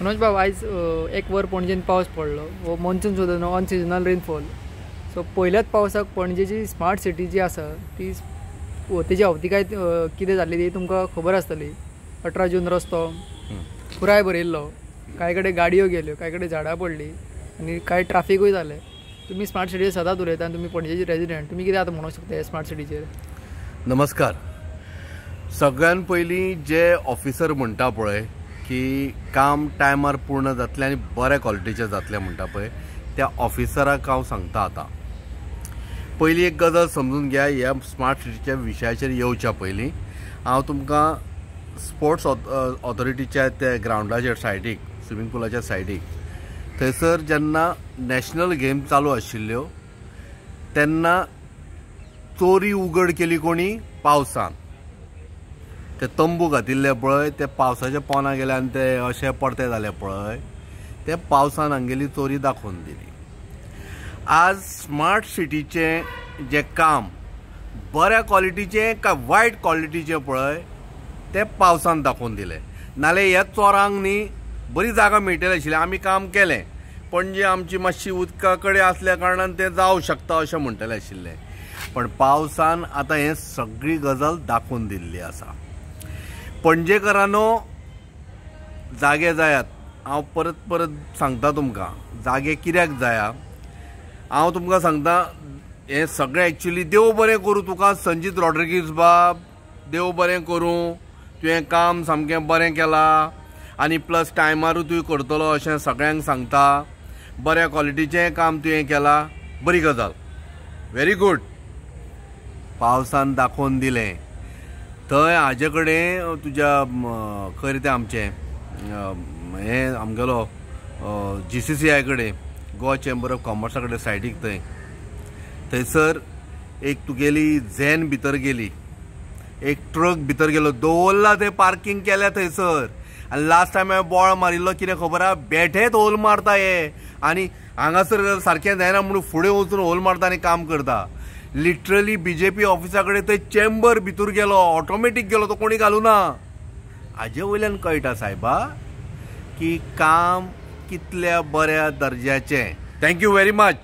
मनोज बाब आयज एक वर पणजेन पावस पडलो वो मॉन्सून सुद्दां न्हू अनसिजनल रेनफॉल. सो पयल्याच पावसाक पणजेची स्मार्ट सिटी जी आसा ती तेजी अवतिकाय कितें जाल्ली ती तुमकां खबर आसतली. 18 जून रस्तो पुराय भरिल्लो, कांय कडेन गाडयो गेल्यो, कांय कडेन झाडां पडलीं आनी कांय ट्राफिकूय जालें. तुमी स्मार्ट सिटीचेर सदांच उलयता आनी तुमी पणजेचे रेजिडेंट, तुमी कितें आतां म्हणूंक शकता ह्या स्मार्ट सिटीचेर? नमस्कार. सगळ्यान पयलीं जे ऑफिसर म्हणटा पळय की काम टायमार पूर्ण जातलें आनी बऱ्या क्वॉलिटीचें जातलें म्हणटा पळय, त्या ऑफिसराक हांव सांगता आतां पयलीं एक गजाल समजून घ्या. ह्या स्मार्ट सिटीच्या विशयाचेर येवच्या पयलीं हांव तुमकां स्पोर्ट्स ऑथॉरिटीच्या त्या ग्रावंडाचेर सायडीक, स्विमींग पुलाच्या सायडीक, थंयसर जेन्ना नॅशनल गेम चालू आशिल्ल्यो तेन्ना चोरी उगड केली कोणी? पावसान. ते तंबू घातिल्ले पळय, ते पावसाच्या पोंदा गेले आनी ते अशे पडते जाले पळय, ते पावसान हांगेली चोरी दाखोवन दिली. आज स्मार्ट सिटीचें जें काम बऱ्या क्वॉलिटीचें काय वायट क्वॉलिटीचें पळय ते पावसान दाखोवन दिलें. नाल्यार ह्या चोरांक न्ही बरी जागा मेळटली आशिल्ली. आमी काम केलें, पणजे आमची मातशी उदका कडेन आसल्या कारणान तें जावं शकता अशें म्हणटलें आशिल्लें. पण पावसान आतां हें सगळी गजाल दाखोवन दिल्ली आसा. पणजेकरांनो, जागे जायात. हांव परत परत सांगता तुमकां, जागे कित्याक जाया. हांव तुमकां सांगता, हें सगळें एक्चुली देव बरें करूं तुका संजीत रॉड्रिगीज बाब, देव बरें करूं. तुवें काम सामकें बरें केलां आनी प्लस टायमारूय तुवें करतलो अशें सगळ्यांक सांगता. बऱ्या क्वॉलिटीचें काम तुवें केलां, बरी गजाल, व्हेरी गूड. पावसान दाखोवन दिलें. थंय हाजे कडेन तुज्या खंय रे तें आमचें हें आमगेलो GCCI कडेन, गोवा चेंबर ऑफ कॉमर्सा कडेन सायडीक थंयसर एक तुगेली झॅन भितर गेली, एक ट्रक भितर गेलो, दवरला थंय पार्किंग केल्या थंयसर. आनी लास्ट टायम हांवें बोळ मारिल्लो, कितें खबर आहा, बेठेच होल मारता हे. आनी हांगासर सारकें जायना म्हणून फुडें वचून होल मारता आनी काम करता. लिटरली BJP ऑफिसा कडेन थंय चेंबर भितर गेलो, ऑटोमॅटीक गेलो, तो कोणी घालूना. हाजे वयल्यान कळटा सायबा की काम कितल्या बऱ्या दर्ज्याचें. Thank you very much.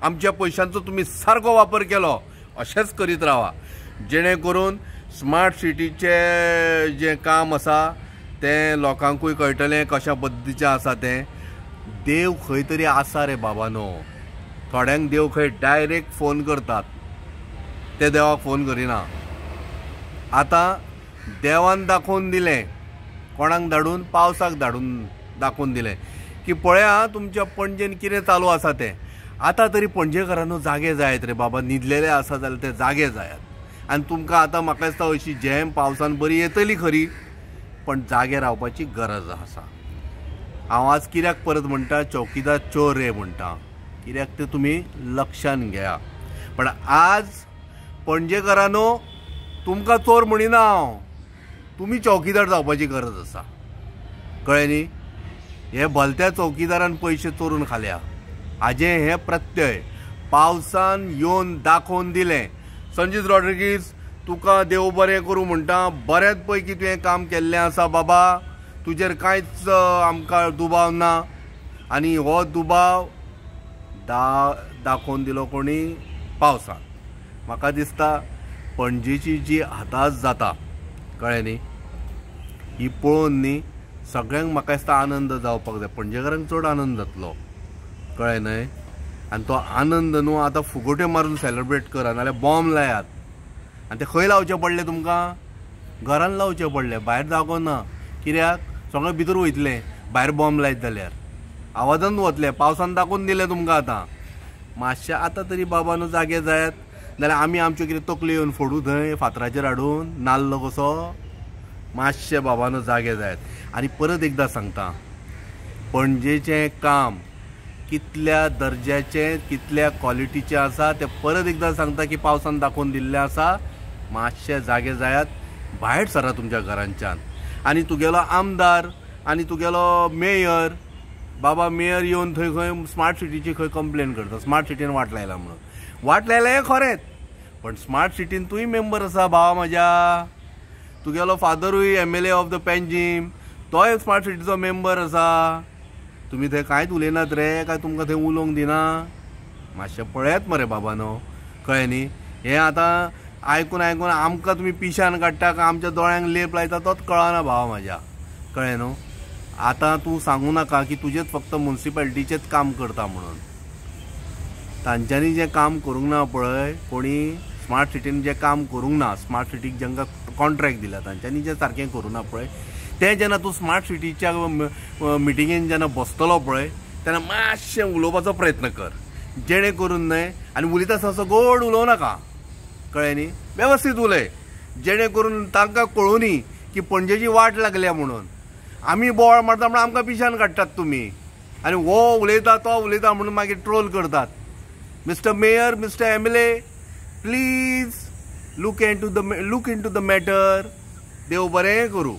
आमच्या पयशांचो तुमी सारको वापर केलो, अशेंच करीत रावा, जेणे करून स्मार्ट सिटीचें जें काम आसा तें लोकांकूय कळटलें कशा पद्दतीचें आसा तें. देव खंय तरी आसा रे बाबानो. थोड्यांक देव खंय डायरेक्ट फोन करतात, ते देवाक फोन करिना. आतां देवान दाखोवन दिलें, कोणाक धाडून? पावसाक धाडून दाखोवन दिलें की पळया तुमच्या पणजेन कितें चालू आसा तें. आतां तरी पणजेकारांनो जागे जायत रे बाबा. न्हिदलेले आसा जाल्यार ते जागे जायात. आनी तुमकां आतां म्हाका दिसता अशी झॅम पावसान बरी येतली खरी, पण जागे रावपाची गरज आसा. हांव आज कित्याक परत म्हणटा, चौकीदार चोर रे म्हणटा, कित्याक ते तुमी लक्षान घेया. पण आज पणजेकारांनो, तुमकां चोर म्हणिना हांव, तुमी चौकीदार जावपाची गरज आसा, कळ्ळें न्ही. हे भलत्या चौकीदारान पयशे चोरून खाल्या हाजें हें प्रत्यय पावसान येवन दाखोवन दिलें. संजीत रॉड्रिगीज, तुका देव बरें करूं म्हणटा. बऱ्याच पैकी तुवें काम केल्लें आसा बाबा, तुजेर कांयच आमकां दुबाव ना. आनी हो दुबाव दाखोवन दिलो कोणी? पावसान. म्हाका दिसता पणजेची जी हाताश जाता, कळ्ळें न्ही, ही पळोवन न्ही सगळ्यांक म्हाका दिसता आनंद जावपाक जाय. पणजेकारांक चड आनंद जातलो, कळ्ळें न्हय. आनी तो आनंद न्हू आतां फुगोट्यो मारून सेलिब्रेट करा, नाल्यार बॉम्ब लायात. आनी ते खंय लावचे पडले तुमकां? घरान लावचे पडले, भायर जागो ना. कित्याक? सगळें भितर वयतलें भायर बॉम्ब लायत जाल्यार. आवाजान वतले. पावसान दाखोवन दिलें तुमकां. आतां मातशें आतां तरी बाबानो जागे जायात, नाल्यार आमी आमच्यो कितें तकल्यो येवन फोडू थंय फातराचेर हाडून नाल्ल कसो. मातशें बाबानो जागे जायात. आनी परत एकदां सांगता, पणजेचें काम कितल्या दर्ज्याचें, कितल्या क्वॉलिटीचें आसा तें परत एकदां सांगता की पावसान दाखोवन दिल्लें आसा. मातशें जागे जायात, भायर सरा तुमच्या घरांच्यान. आनी तुगेलो आमदार आनी तुगेलो मेयर, बाबा मेयर येवन थंय खंय स्मार्ट सिटीची खंय कंप्लेन करता, स्मार्ट सिटीन वाट लायला म्हणून. वाट लायला हें खरेंच, पण स्मार्ट सिटीन तूंय मेंबर आसा भावा म्हाज्या. तुगेलो फादरूय MLA ऑफ द पेंजीम, तो एक स्मार्ट सिटीचो मेंबर आसा, तुमी थंय कांयच उलयनात रे, काय तुमकां थंय उलोवंक दिना? मातशें पळयात मरे बाबानो, कळ्ळें न्ही? हें आतां आयकून आयकून आमकां तुमी पिशान काडटा काय आमच्या दोळ्यांक लेप लायता तोच कळना भावा म्हाज्या, कळ्ळें न्हू? आतां तूं सांगू नाका की तुजेच फक्त म्युन्सिपालिटीचेच काम करता म्हणून. तांच्यांनी जें काम करूंक ना पळय, कोणी स्मार्ट सिटीन जें काम करूंक ना, स्मार्ट सिटीक जेंका कॉन्ट्रॅक्ट दिला तांच्यांनी जें सारकें करूं ना पळय, तें जेन्ना तूं स्मार्ट सिटीच्या मिटिंगेन जेन्ना बसतलो पळय तेन्ना मातशें उलोवपाचो प्रयत्न कर, जेणे करून न्हय, आनी उलयता आसतना गोड उलोव नाका, कळ्ळें न्ही? वेवस्थीत उलय, जेणे करून तांकां कळुनी की पणजेची वाट लागल्या म्हणून. आमी बोवाळ मारता म्हणून आमकां पिशान काडटात तुमी, आनी हो उलयता तो उलयता म्हणून मागीर ट्रोल करतात. Mister mayor, mister MLA, please look into the matter. देव बरें करूं.